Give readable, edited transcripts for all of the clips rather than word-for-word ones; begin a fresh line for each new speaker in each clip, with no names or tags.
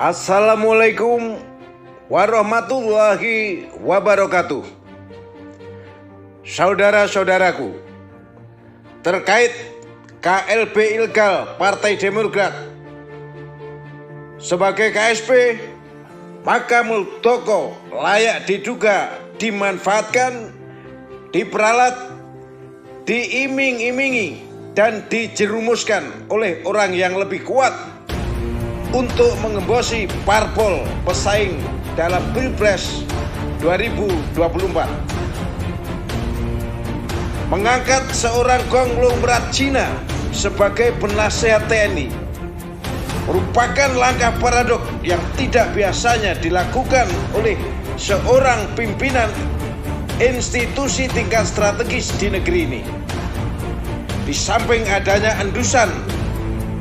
Assalamualaikum warahmatullahi wabarakatuh. Saudara-saudaraku, terkait KLB ilegal Partai Demokrat sebagai KSP, maka Muldoko layak diduga dimanfaatkan, diperalat, diiming-imingi, dan dijerumuskan oleh orang yang lebih kuat untuk mengembosi parpol pesaing dalam Pilpres 2024. Mengangkat seorang konglomerat Cina sebagai penasehat TNI merupakan langkah paradok yang tidak biasanya dilakukan oleh seorang pimpinan institusi tingkat strategis di negeri ini. Di samping adanya endusan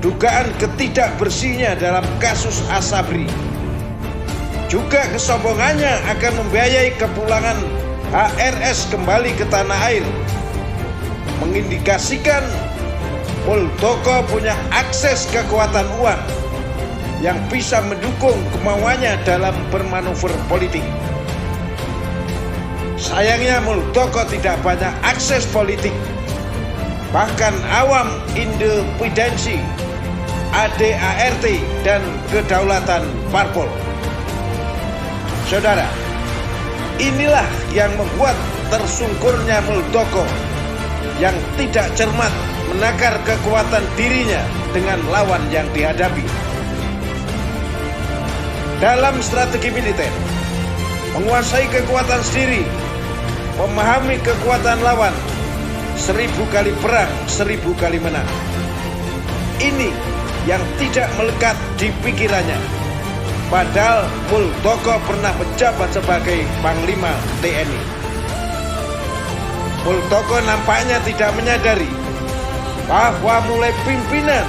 dugaan ketidakbersihnya dalam kasus Asabri, juga kesombongannya akan membiayai kepulangan HRS kembali ke tanah air, mengindikasikan Muldoko punya akses kekuatan uang yang bisa mendukung kemauannya dalam bermanuver politik. Sayangnya Muldoko tidak banyak akses politik, bahkan awam independensi, ADART, dan kedaulatan parpol. Saudara, inilah yang membuat tersungkurnya Muldoko yang tidak cermat menakar kekuatan dirinya dengan lawan yang dihadapi. Dalam strategi militer, menguasai kekuatan sendiri, memahami kekuatan lawan, 1000 kali perang, 1000 kali menang. Ini yang tidak melekat di pikirannya. Padahal Muldoko pernah menjabat sebagai Panglima TNI. Muldoko nampaknya tidak menyadari bahwa mulai pimpinan,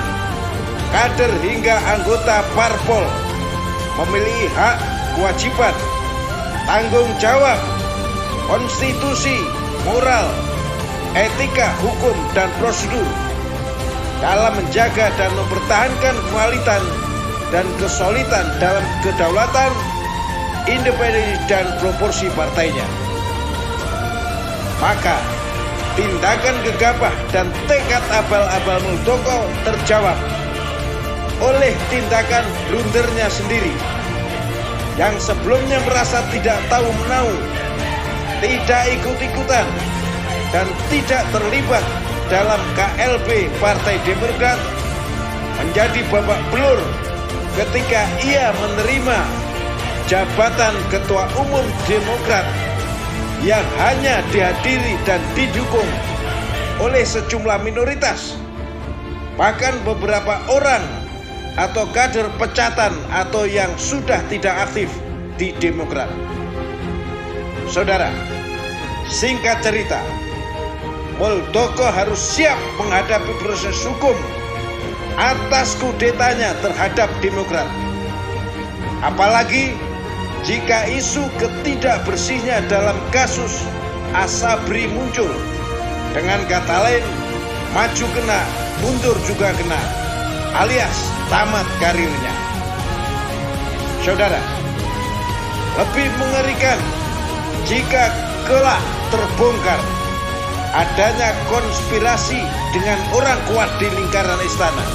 kader hingga anggota parpol memiliki hak, kewajiban, tanggung jawab, konstitusi, moral, etika, hukum, dan prosedur dalam menjaga dan mempertahankan kualitas dan kesolidan dalam kedaulatan, independensi, dan proporsi partainya. Maka tindakan gegabah dan tekad abal-abal Muldoko terjawab oleh tindakan blundernya sendiri, yang sebelumnya merasa tidak tahu menahu, tidak ikut-ikutan, dan tidak terlibat dalam KLB Partai Demokrat, menjadi babak belur ketika ia menerima jabatan Ketua Umum Demokrat yang hanya dihadiri dan didukung oleh sejumlah minoritas, bahkan beberapa orang atau kader pecatan atau yang sudah tidak aktif di Demokrat. Saudara, singkat cerita, Muldoko harus siap menghadapi proses hukum atas kudetanya terhadap Demokrat. Apalagi jika isu ketidakbersihnya dalam kasus Asabri muncul. Dengan kata lain, maju kena, mundur juga kena, alias tamat karirnya. Saudara, lebih mengerikan jika kelak terbongkar adanya konspirasi dengan orang kuat di lingkaran istana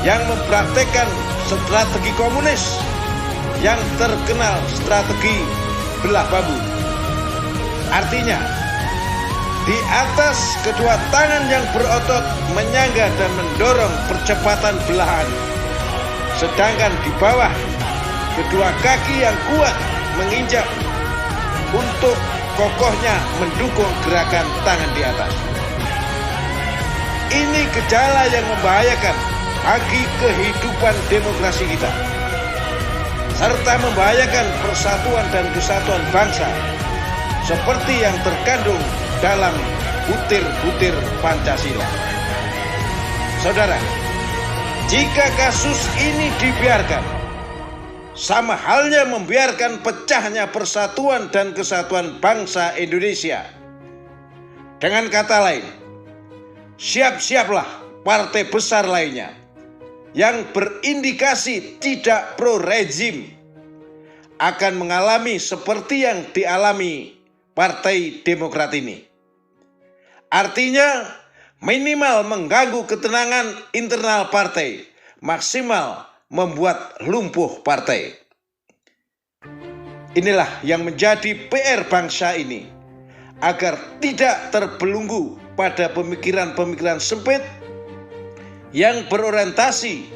yang mempraktekkan strategi komunis yang terkenal strategi belah bambu. Artinya, di atas kedua tangan yang berotot menyangga dan mendorong percepatan belahan, sedangkan di bawah kedua kaki yang kuat menginjak untuk kokohnya mendukung gerakan tangan di atas. Ini gejala yang membahayakan bagi kehidupan demokrasi kita, serta membahayakan persatuan dan kesatuan bangsa, seperti yang terkandung dalam butir-butir Pancasila. Saudara, jika kasus ini dibiarkan, sama halnya membiarkan pecahnya persatuan dan kesatuan bangsa Indonesia. Dengan kata lain, siap-siaplah partai besar lainnya yang berindikasi tidak pro rezim akan mengalami seperti yang dialami Partai Demokrat ini. Artinya minimal mengganggu ketenangan internal partai, maksimal membuat lumpuh partai. Inilah yang menjadi PR bangsa ini, agar tidak terbelenggu pada pemikiran-pemikiran sempit yang berorientasi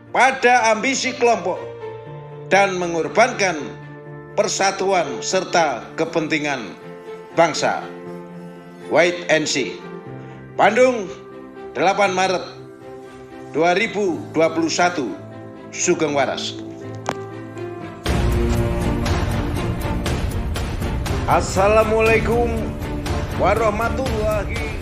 pada ambisi kelompok dan mengorbankan persatuan serta kepentingan bangsa. Wait and see. Bandung, 8 Maret 2021, Sugeng Waras. Assalamualaikum warahmatullahi